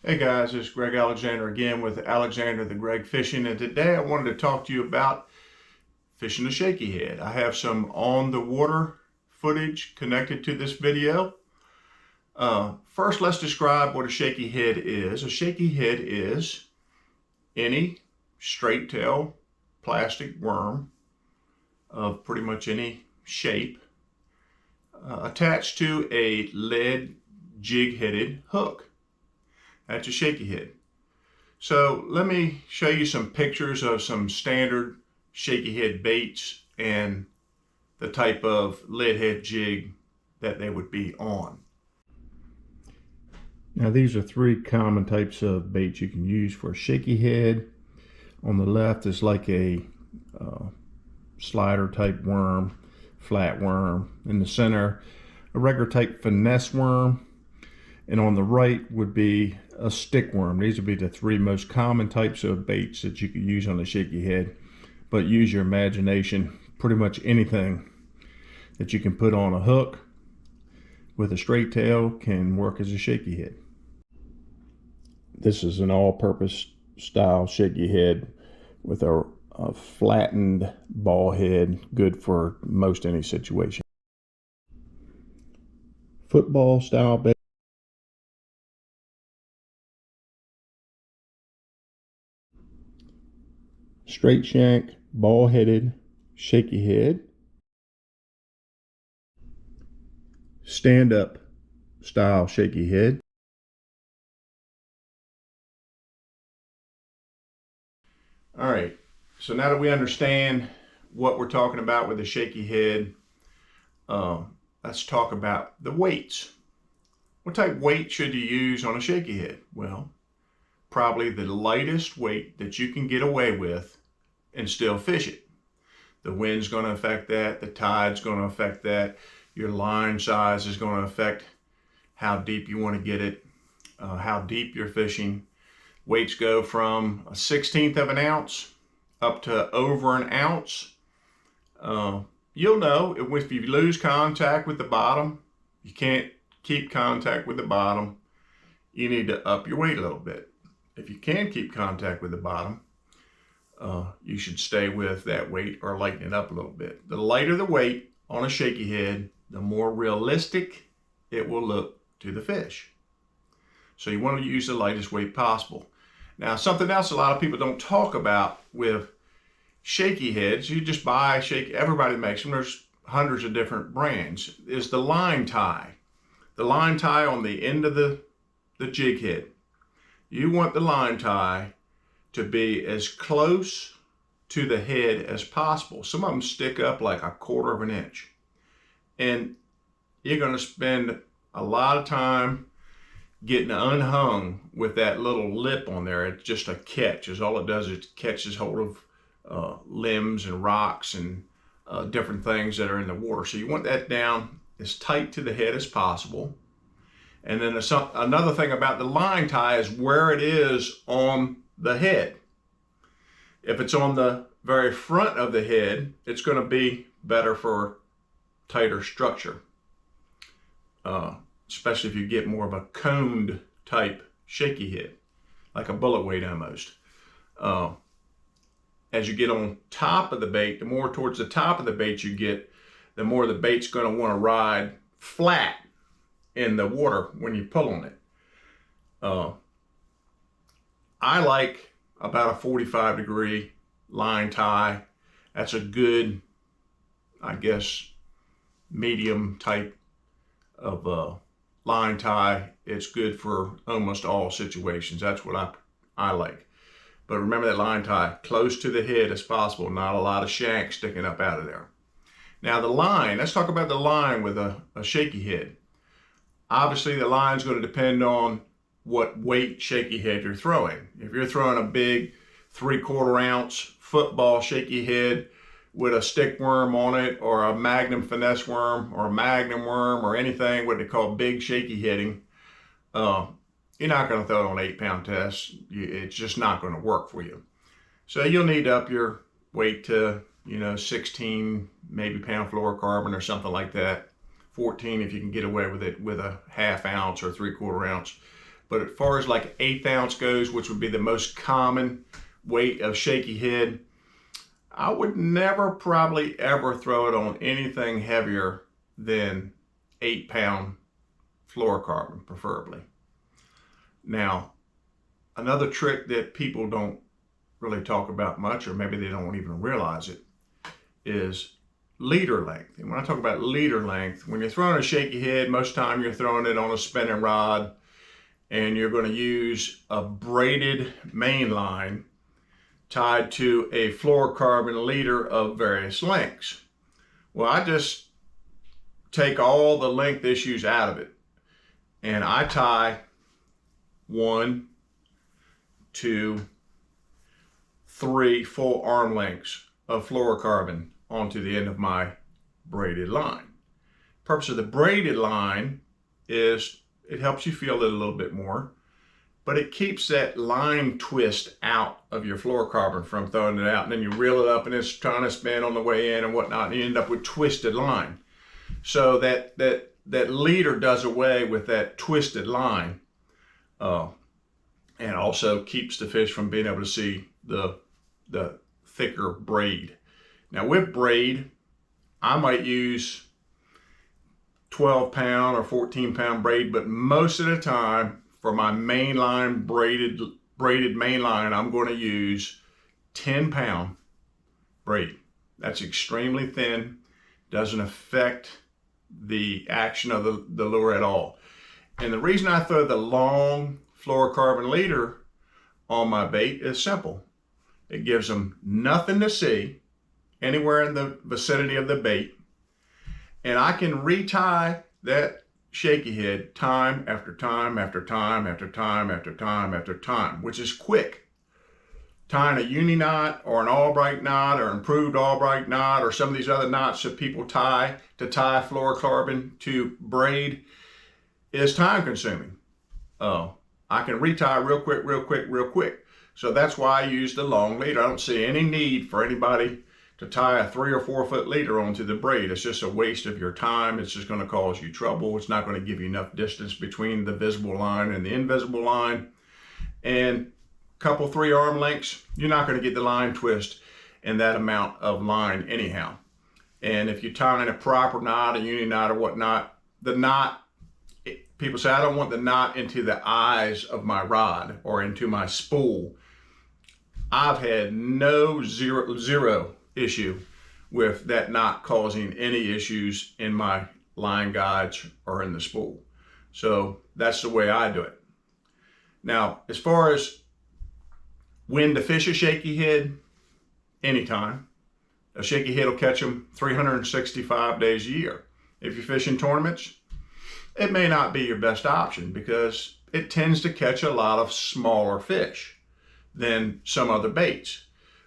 Hey guys, it's Greg Alexander again with Alexander the Greg Fishing, and today I wanted to talk to you about fishing a shaky head. I have some on the water footage connected to this video. First, let's describe what a shaky head is. A shaky head is any straight tail plastic worm of pretty much any shape attached to a lead jig-headed hook. That's a shaky head. So let me show you some pictures of some standard shaky head baits and the type of lead head jig that they would be on. Now these are three common types of baits you can use for a shaky head. On the left is like a slider type worm, flat worm. In the center, a regular type finesse worm. And on the right would be a stick worm. These would be the three most common types of baits that you could use on a shaky head. But use your imagination. Pretty much anything that you can put on a hook with a straight tail can work as a shaky head. This is an all-purpose style shaky head with a flattened ball head, good for most any situation. Football style bait. Straight shank, ball headed, shaky head. Stand up style shaky head. All right, so now that we understand what we're talking about with the shaky head, let's talk about the weights. What type of weight should you use on a shaky head? Well, probably the lightest weight that you can get away with and still fish it. The wind's going to affect that, the tide's going to affect that, your line size is going to affect how deep you want to get it, how deep you're fishing. Weights go from a 1/16 of an ounce up to over an ounce. You'll know if you lose contact with the bottom, you can't keep contact with the bottom, you need to up your weight a little bit. If you can keep contact with the bottom, you should stay with that weight or lighten it up a little bit. The lighter the weight on a shaky head, the more realistic it will look to the fish. So you want to use the lightest weight possible. Now, something else a lot of people don't talk about with shaky heads, you just buy shaky, everybody makes them, there's hundreds of different brands, is the line tie. The line tie on the end of the jig head. You want the line tie to be as close to the head as possible. Some of them stick up like 1/4 of an inch. And you're going to spend a lot of time getting unhung with that little lip on there. It's just a catch. Is all it does is it catches hold of limbs and rocks and different things that are in the water. So you want that down as tight to the head as possible. And then another thing about the line tie is where it is on the head. If it's on the very front of the head, it's going to be better for tighter structure, especially if you get more of a coned type shaky head, like a bullet weight almost. As you get on top of the bait, the more towards the top of the bait you get, the more the bait's going to want to ride flat in the water when you pull on it. I like about a 45-degree line tie. That's a good, I guess, medium type of line tie. It's good for almost all situations. That's what I like. But remember that line tie close to the head as possible, not a lot of shank sticking up out of there. Now the line, let's talk about the line with a shaky head. Obviously the line's going to depend on what weight shaky head you're throwing. If you're throwing a big 3/4 ounce football shaky head with a stick worm on it, or a magnum finesse worm, or a magnum worm, or anything what they call big shaky heading, you're not going to throw it on 8-pound tests. It's just not going to work for you. So you'll need to up your weight to 16 maybe pound fluorocarbon or something like that. 14 if you can get away with it with a 1/2 ounce or 3/4 ounce. But as far as like 1/8 ounce goes, which would be the most common weight of shaky head, I would never probably ever throw it on anything heavier than 8-pound fluorocarbon, preferably. Now, another trick that people don't really talk about much, or maybe they don't even realize it, is leader length. And when I talk about leader length, when you're throwing a shaky head, most of the time you're throwing it on a spinning rod, and you're going to use a braided main line tied to a fluorocarbon leader of various lengths. Well, I just take all the length issues out of it, and I tie 1, 2, 3 full arm lengths of fluorocarbon onto the end of my braided line. The purpose of the braided line is it helps you feel it a little bit more, but it keeps that line twist out of your fluorocarbon from throwing it out, and then you reel it up and it's trying to spin on the way in and whatnot, and you end up with twisted line. So that leader does away with that twisted line, and also keeps the fish from being able to see the thicker braid. Now with braid, I might use 12-pound or 14-pound braid, but most of the time for my mainline braided main line, I'm going to use 10-pound braid. That's extremely thin, doesn't affect the action of the lure at all. And the reason I throw the long fluorocarbon leader on my bait is simple. It gives them nothing to see anywhere in the vicinity of the bait, and I can retie that shaky head time after time after time after time after time after time, which is quick. Tying a uni knot or an Albright knot or improved Albright knot or some of these other knots that people tie to tie fluorocarbon to braid is time consuming. I can retie real quick, real quick, real quick. So that's why I use the long leader. I don't see any need for anybody to tie a 3 or 4 foot leader onto the braid. It's just a waste of your time. It's just going to cause you trouble. It's not going to give you enough distance between the visible line and the invisible line. And a couple 3 arm lengths, you're not going to get the line twist in that amount of line anyhow. And if you tie in a proper knot, a uni knot or whatnot, the knot, people say, I don't want the knot into the eyes of my rod or into my spool. I've had zero issue with that knot causing any issues in my line guides or in the spool. So that's the way I do it. Now, as far as when to fish a shaky head, anytime. A shaky head will catch them 365 days a year. If you're fishing tournaments, it may not be your best option because it tends to catch a lot of smaller fish than some other baits.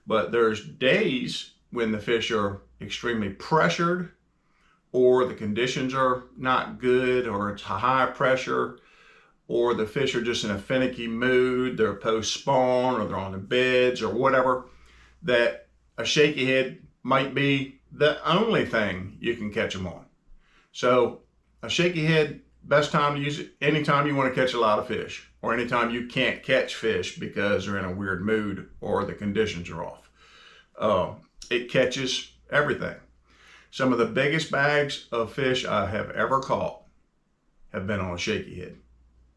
But there's days when the fish are extremely pressured, or the conditions are not good, or it's high pressure, or the fish are just in a finicky mood, they're post-spawn, or they're on the beds, or whatever, that a shaky head might be the only thing you can catch them on. So a shaky head, best time to use it anytime you want to catch a lot of fish, or anytime you can't catch fish because they're in a weird mood or the conditions are off. It catches everything. Some of the biggest bags of fish I have ever caught have been on a shaky head.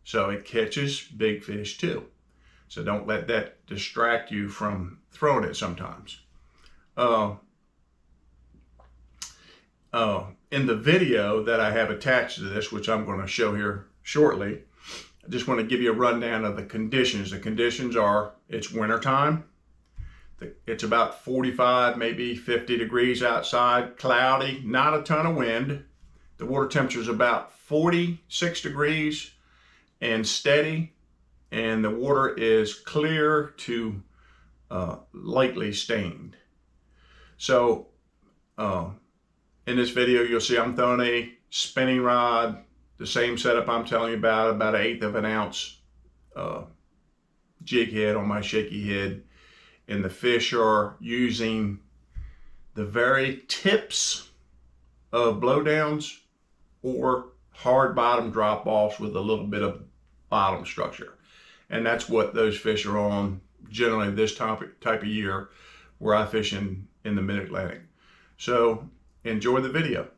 So it catches big fish too. So don't let that distract you from throwing it sometimes. In the video that I have attached to this, which I'm going to show here shortly, I just want to give you a rundown of the conditions. The conditions are, it's winter time. It's about 45, maybe 50 degrees outside, cloudy, not a ton of wind. The water temperature is about 46 degrees and steady, and the water is clear to lightly stained. So in this video, you'll see I'm throwing a spinning rod, the same setup I'm telling you about 1/8 of an ounce jig head on my shaky head. And the fish are using the very tips of blowdowns or hard bottom drop offs with a little bit of bottom structure. And that's what those fish are on generally this type of year where I fish in the mid-Atlantic. So enjoy the video.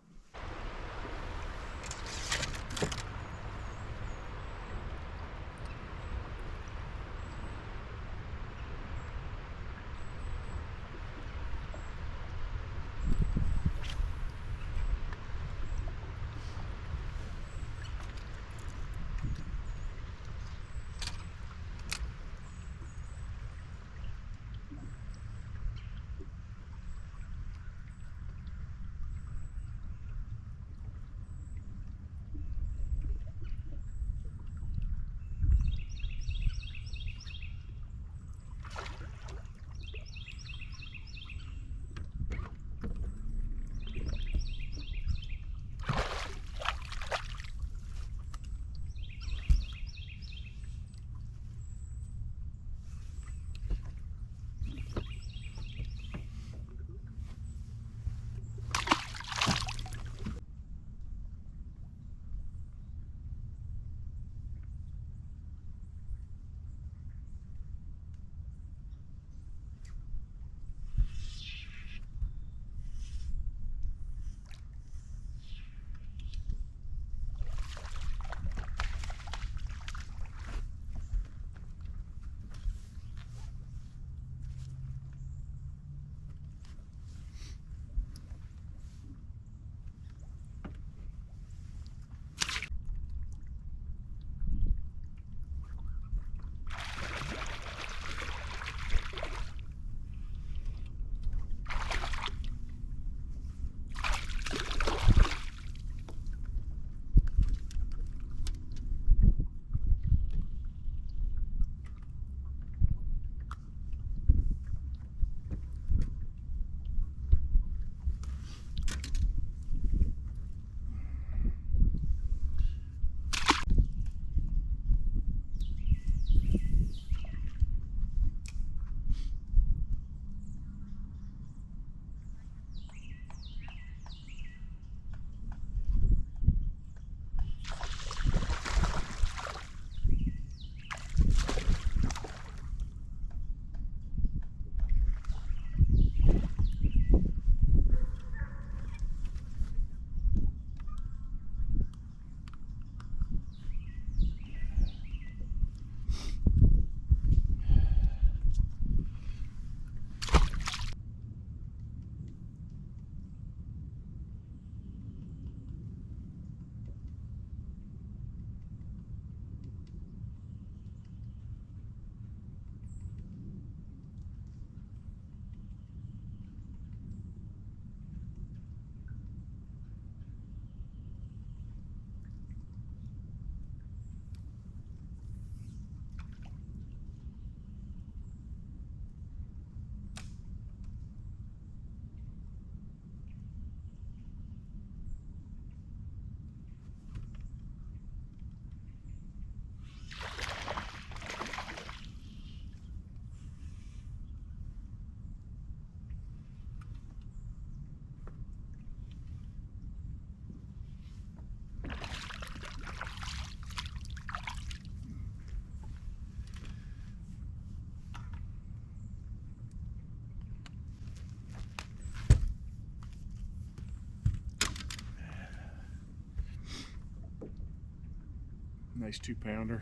Nice 2-pounder.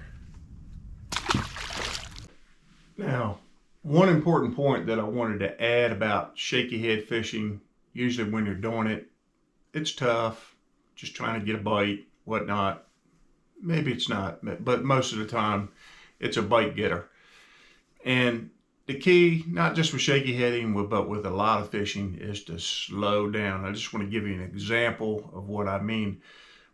Now, one important point that I wanted to add about shaky head fishing, usually when you're doing it, it's tough, just trying to get a bite, whatnot. Maybe it's not, but most of the time it's a bite getter. And the key, not just with shaky heading, but with a lot of fishing, is to slow down. I just want to give you an example of what I mean.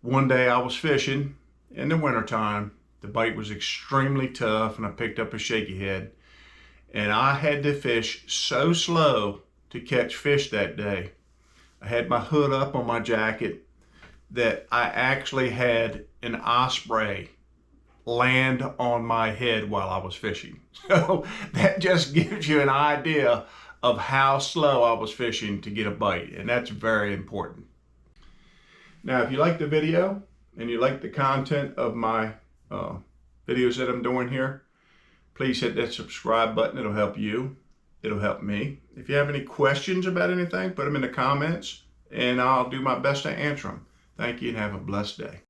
One day I was fishing in the wintertime. The bite was extremely tough and I picked up a shaky head. And I had to fish so slow to catch fish that day. I had my hood up on my jacket that I actually had an osprey land on my head while I was fishing. So that just gives you an idea of how slow I was fishing to get a bite, and that's very important. Now, if you like the video and you like the content of my videos that I'm doing here, please hit that subscribe button. It'll help you. It'll help me. If you have any questions about anything, put them in the comments and I'll do my best to answer them. Thank you and have a blessed day.